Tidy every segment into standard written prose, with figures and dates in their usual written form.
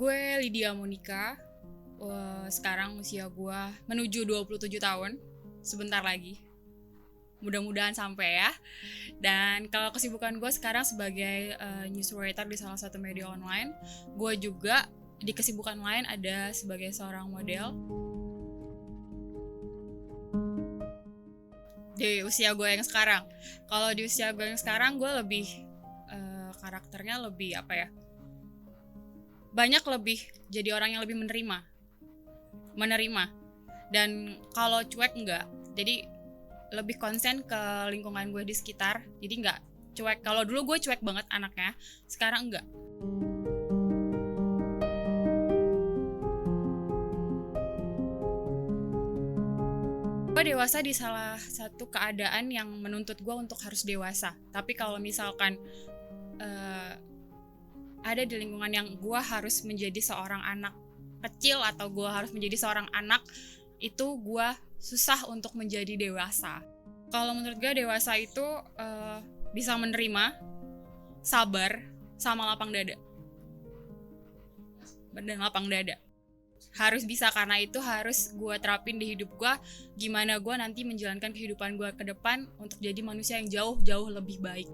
Gue Lydia Monica. Sekarang usia gue menuju 27 tahun. Sebentar lagi. Mudah-mudahan sampai ya. Dan kalau kesibukan gue sekarang sebagai news writer di salah satu media online, gue juga di kesibukan lain ada sebagai seorang model. Di usia gue yang sekarang, kalau di usia gue yang sekarang gue lebih karakternya lebih banyak lebih jadi orang yang lebih menerima. Dan kalau cuek enggak, jadi lebih konsen ke lingkungan gue di sekitar. Jadi enggak cuek. Kalau dulu gue cuek banget anaknya, sekarang enggak. Gue dewasa di salah satu keadaan yang menuntut gue untuk harus dewasa. Tapi kalau misalkan ada di lingkungan yang gue harus menjadi seorang anak kecil atau gue harus menjadi seorang anak, itu gue susah untuk menjadi dewasa. Kalau menurut gue dewasa itu bisa menerima, sabar, sama lapang dada. Dan lapang dada. Harus bisa, karena itu harus gue terapin di hidup gue. Gimana gue nanti menjalankan kehidupan gue ke depan untuk jadi manusia yang jauh-jauh lebih baik.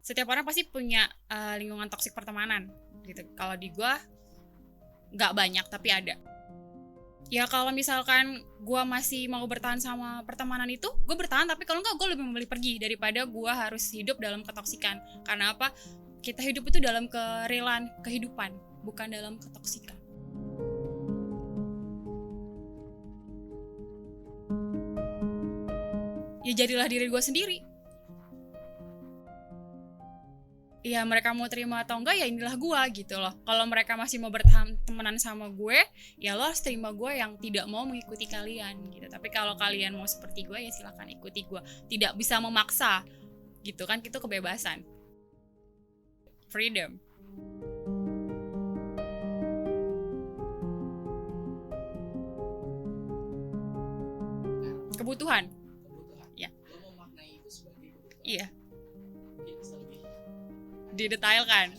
Setiap orang pasti punya lingkungan toksik pertemanan gitu. Kalau di gue nggak banyak tapi ada. Ya kalau misalkan gue masih mau bertahan sama pertemanan itu, gue bertahan. Tapi kalau nggak, gue lebih memilih pergi daripada gue harus hidup dalam ketoksikan. Karena apa? Kita hidup itu dalam kerelaan kehidupan, bukan dalam ketoksikan. Ya jadilah diri gue sendiri. Ya mereka mau terima atau enggak, ya inilah gue gitu loh. Kalau mereka masih mau bertahan temenan sama gue, ya lo harus terima gue yang tidak mau mengikuti kalian gitu. Tapi kalau kalian mau seperti gue, ya silakan ikuti gue. Tidak bisa memaksa gitu kan, itu kebebasan. Freedom. Kebutuhan. Ya. Lo memaknai itu sebagai kebutuhan. Iya. Didetailkan.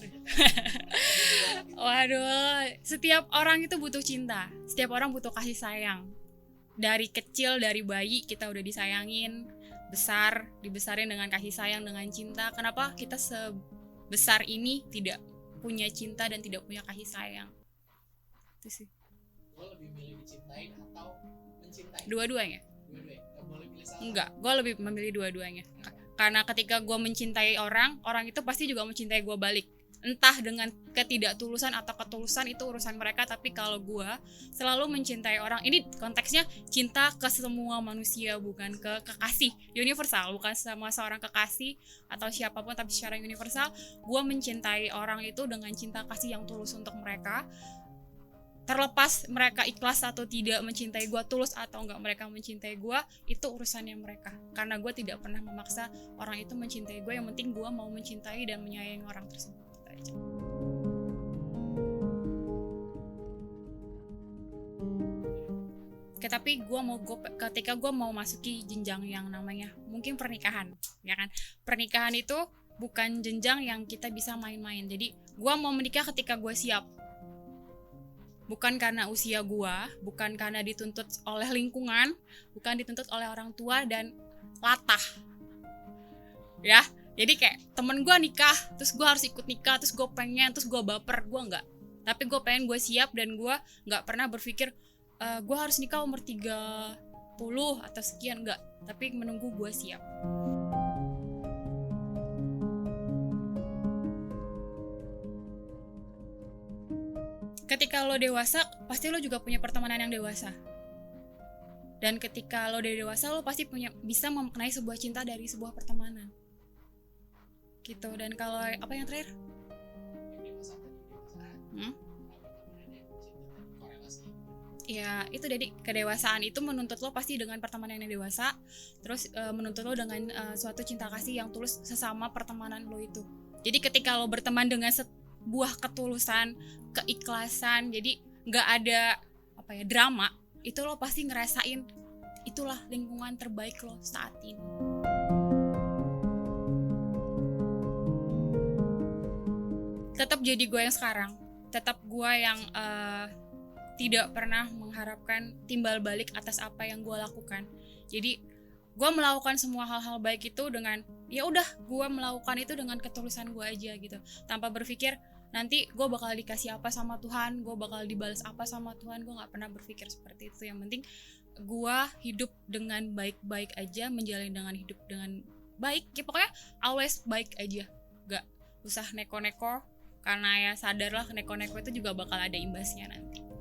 Waduh, setiap orang itu butuh cinta. Setiap orang butuh kasih sayang. Dari kecil, dari bayi kita udah disayangin, besar, dibesarin dengan kasih sayang, dengan cinta. Kenapa kita sebesar ini tidak punya cinta dan tidak punya kasih sayang? Itu sih. Lo lebih milih dicintain atau mencintai? Dua-duanya. Gak boleh pilih salah. Enggak, gue lebih memilih dua-duanya. Karena ketika gue mencintai orang itu pasti juga mencintai gue balik. Entah dengan ketidaktulusan atau ketulusan, itu urusan mereka. Tapi kalau gue selalu mencintai orang, ini konteksnya cinta ke semua manusia, bukan ke kekasih universal, bukan sama seorang kekasih atau siapapun, tapi secara universal. Gue mencintai orang itu dengan cinta kasih yang tulus untuk mereka. Terlepas mereka ikhlas atau tidak mencintai gue, tulus atau enggak mereka mencintai gue, itu urusannya mereka. Karena gue tidak pernah memaksa orang itu mencintai gue. Yang penting gue mau mencintai dan menyayangi orang tersebut. Oke, tapi ketika gue mau masuki jenjang yang namanya mungkin pernikahan, ya kan? Pernikahan itu bukan jenjang yang kita bisa main-main. Jadi gue mau menikah ketika gue siap. Bukan karena usia gue, bukan karena dituntut oleh lingkungan, bukan dituntut oleh orang tua dan latah. Ya, jadi kayak temen gue nikah, terus gue harus ikut nikah, terus gue pengen, terus gue baper, gue enggak. Tapi gue pengen, gue siap, dan gue enggak pernah berpikir gue harus nikah umur 30 atau sekian, enggak. Tapi menunggu gue siap. Ketika lo dewasa, pasti lo juga punya pertemanan yang dewasa. Dan ketika lo udah dewasa, lo pasti bisa memaknai sebuah cinta dari sebuah pertemanan. Gitu. Dan kalau apa yang terakhir? Ya itu, jadi kedewasaan itu menuntut lo pasti dengan pertemanan yang dewasa. Terus menuntut lo dengan suatu cinta kasih yang tulus sesama pertemanan lo itu. Jadi ketika lo berteman dengan sebuah ketulusan, keikhlasan, jadi nggak ada drama, itu lo pasti ngerasain itulah lingkungan terbaik lo saat ini. jadi gue yang sekarang, tetap gue yang tidak pernah mengharapkan timbal balik atas apa yang gue lakukan. Jadi gue melakukan semua hal-hal baik itu dengan ya udah, gue melakukan itu dengan ketulusan gue aja gitu, tanpa berpikir nanti gue bakal dikasih apa sama Tuhan, gue bakal dibalas apa sama Tuhan. Gue nggak pernah berpikir seperti itu. Yang penting gue hidup dengan baik-baik aja, menjalani dengan hidup dengan baik ya, pokoknya always baik aja, gak usah neko-neko, karena ya sadarlah neko-neko itu juga bakal ada imbasnya nanti.